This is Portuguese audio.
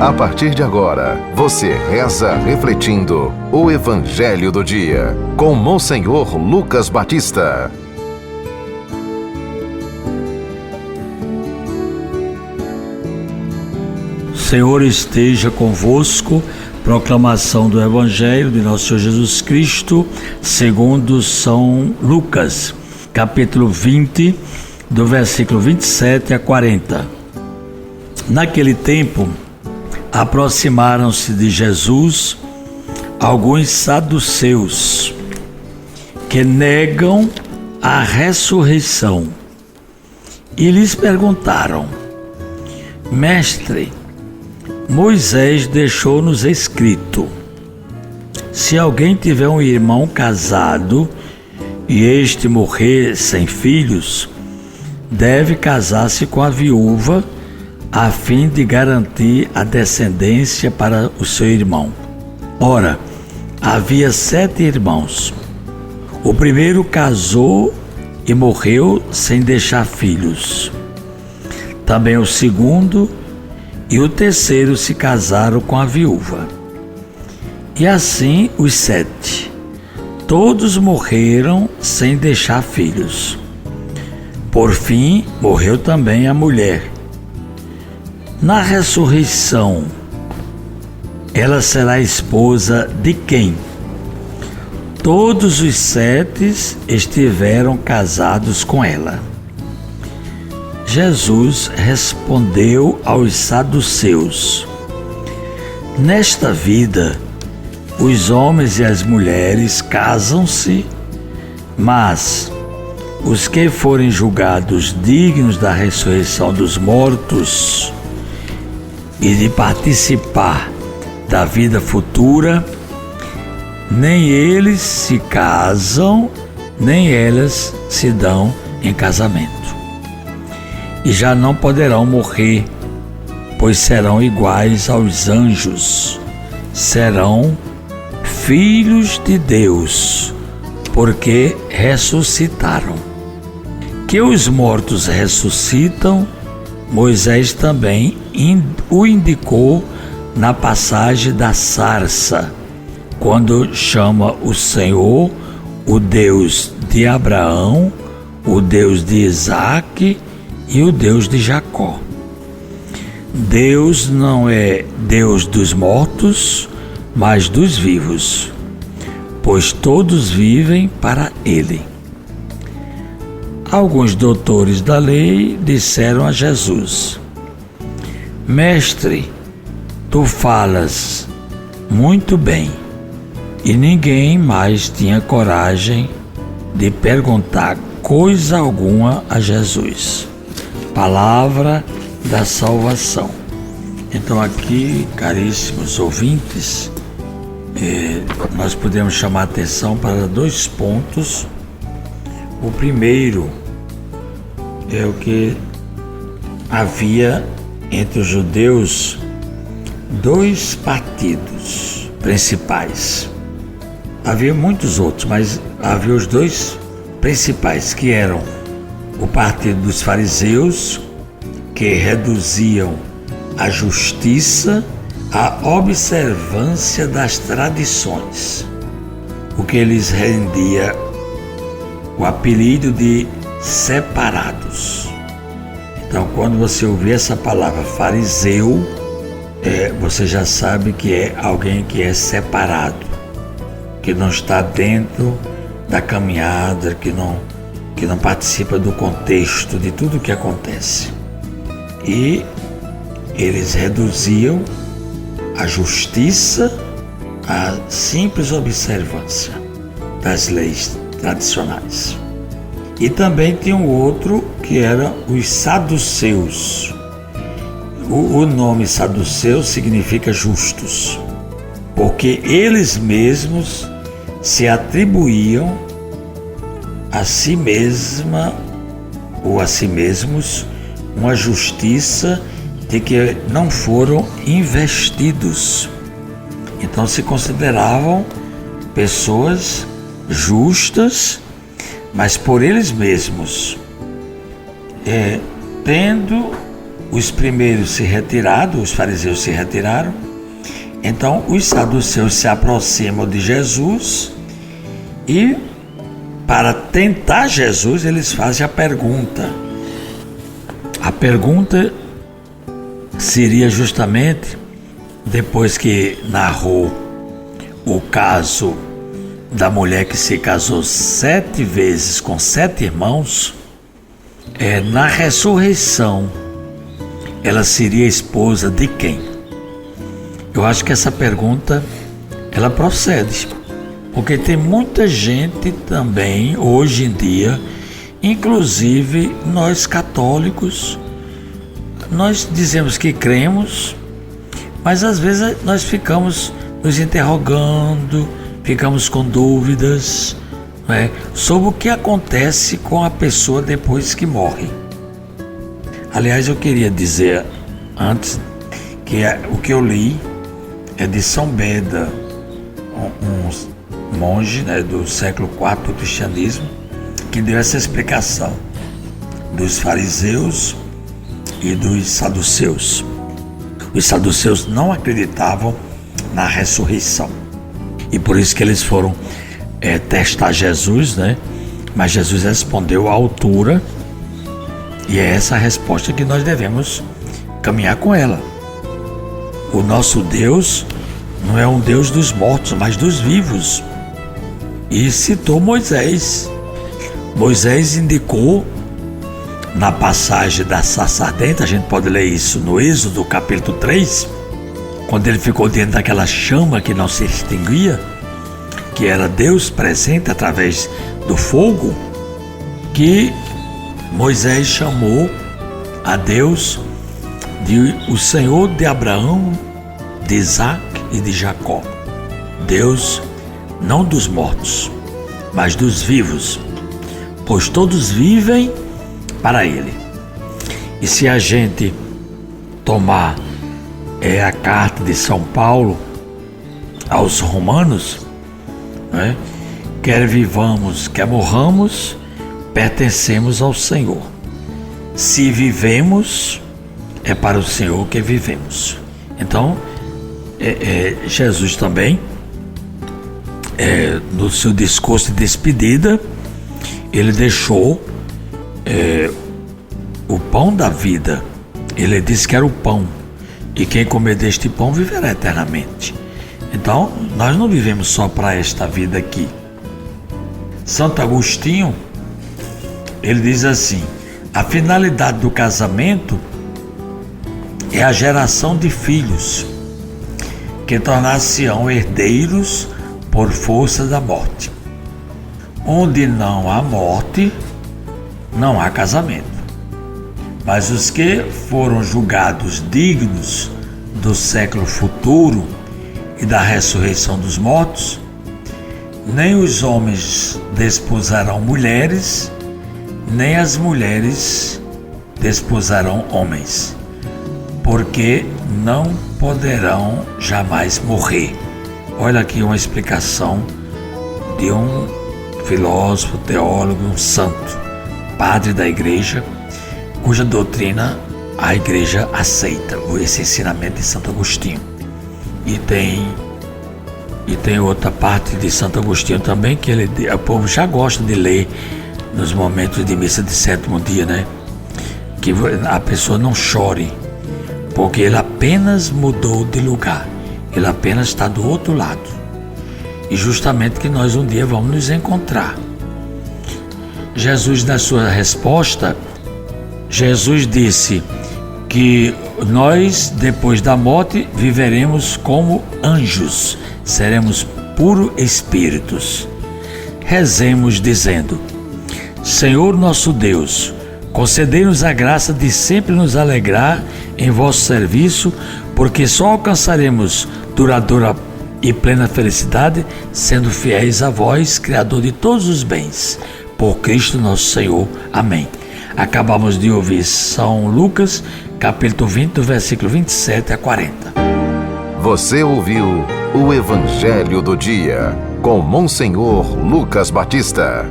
A partir de agora, você reza refletindo o Evangelho do Dia, com Monsenhor Lucas Batista. Senhor esteja convosco. Proclamação do Evangelho de Nosso Senhor Jesus Cristo, segundo São Lucas, capítulo 20, do versículo 27 a 40. Naquele tempo, aproximaram-se de Jesus alguns saduceus que negam a ressurreição e lhes perguntaram: Mestre, Moisés deixou-nos escrito: se alguém tiver um irmão casado e este morrer sem filhos, deve casar-se com a viúva, a fim de garantir a descendência para o seu irmão. Ora, havia 7 irmãos. O primeiro casou e morreu sem deixar filhos. Também o segundo e o terceiro se casaram com a viúva. E assim os 7. Todos morreram sem deixar filhos. Por fim, morreu também a mulher. Na ressurreição, ela será esposa de quem? Todos os 7 estiveram casados com ela. Jesus respondeu aos saduceus: nesta vida, os homens e as mulheres casam-se, mas os que forem julgados dignos da ressurreição dos mortos e de participar da vida futura, nem eles se casam, nem elas se dão em casamento. E já não poderão morrer, pois serão iguais aos anjos, serão filhos de Deus, porque ressuscitaram. Que os mortos ressuscitam, Moisés também o indicou na passagem da sarça, quando chama o Senhor o Deus de Abraão, o Deus de Isaque e o Deus de Jacó. Deus não é Deus dos mortos, mas dos vivos, pois todos vivem para Ele. Alguns doutores da lei disseram a Jesus: Mestre, tu falas muito bem. E ninguém mais tinha coragem de perguntar coisa alguma a Jesus. Palavra da salvação. Então aqui, caríssimos ouvintes, nós podemos chamar a atenção para 2 pontos. O primeiro é o que havia entre os judeus 2 partidos principais. Havia muitos outros, mas havia os 2 principais, que eram o partido dos fariseus, que reduziam a justiça à observância das tradições, o que lhes rendia o apelido de separados. Então, quando você ouvir essa palavra fariseu, você já sabe que é alguém que é separado, que não está dentro da caminhada, que não participa do contexto de tudo o que acontece. E eles reduziam a justiça à simples observância das leis tradicionais. E também tinha um outro que era os saduceus. O nome saduceu significa justos, porque eles mesmos se atribuíam a si mesma ou a si mesmos uma justiça de que não foram investidos. Então se consideravam pessoas justas, mas por eles mesmos, tendo os primeiros se retiraram, os fariseus se retiraram, então os saduceus se aproximam de Jesus e, para tentar Jesus, eles fazem a pergunta. A pergunta seria justamente, depois que narrou o caso da mulher que se casou 7 vezes com 7 irmãos, na ressurreição, ela seria esposa de quem? Eu acho que essa pergunta, ela procede, porque tem muita gente também, hoje em dia, inclusive nós católicos, nós dizemos que cremos, mas às vezes nós ficamos nos interrogando, ficamos com dúvidas, sobre o que acontece com a pessoa depois que morre. Aliás, eu queria dizer antes que o que eu li é de São Beda, um monge do século IV do cristianismo, que deu essa explicação dos fariseus e dos saduceus. Os saduceus não acreditavam na ressurreição, e por isso que eles foram testar Jesus, mas Jesus respondeu à altura, e é essa a resposta que nós devemos caminhar com ela. O nosso Deus não é um Deus dos mortos, mas dos vivos. E citou Moisés. Moisés indicou, na passagem da sarça ardente, a gente pode ler isso no Êxodo capítulo 3, quando ele ficou diante daquela chama que não se extinguia, que era Deus presente através do fogo, que Moisés chamou a Deus de o Senhor de Abraão, de Isaac e de Jacó. Deus não dos mortos, mas dos vivos, pois todos vivem para Ele. E se a gente tomar a carta de São Paulo aos Romanos, quer vivamos, quer morramos, pertencemos ao Senhor. Se vivemos, é para o Senhor que vivemos. Então, Jesus também, no seu discurso de despedida, ele deixou o pão da vida. Ele disse que era o pão, e quem comer deste pão viverá eternamente. Então, nós não vivemos só para esta vida aqui. Santo Agostinho, ele diz assim: a finalidade do casamento é a geração de filhos, que tornar-se-ão herdeiros por força da morte. Onde não há morte, não há casamento. Mas os que foram julgados dignos do século futuro e da ressurreição dos mortos, nem os homens desposarão mulheres, nem as mulheres desposarão homens, porque não poderão jamais morrer. Olha aqui uma explicação de um filósofo, teólogo, um santo, padre da igreja, cuja doutrina a igreja aceita, esse ensinamento de Santo Agostinho. E tem outra parte de Santo Agostinho também, que o povo já gosta de ler nos momentos de missa de sétimo dia, que a pessoa não chore, porque ele apenas mudou de lugar, ele apenas está do outro lado, e justamente que nós um dia vamos nos encontrar. Jesus, na sua resposta, Jesus disse que nós, depois da morte, viveremos como anjos, seremos puros espíritos. Rezemos dizendo: Senhor nosso Deus, concedei-nos a graça de sempre nos alegrar em vosso serviço, porque só alcançaremos duradoura e plena felicidade sendo fiéis a vós, Criador de todos os bens. Por Cristo nosso Senhor. Amém. Acabamos de ouvir São Lucas, capítulo 20, do versículo 27 a 40. Você ouviu o Evangelho do Dia, com Monsenhor Lucas Batista.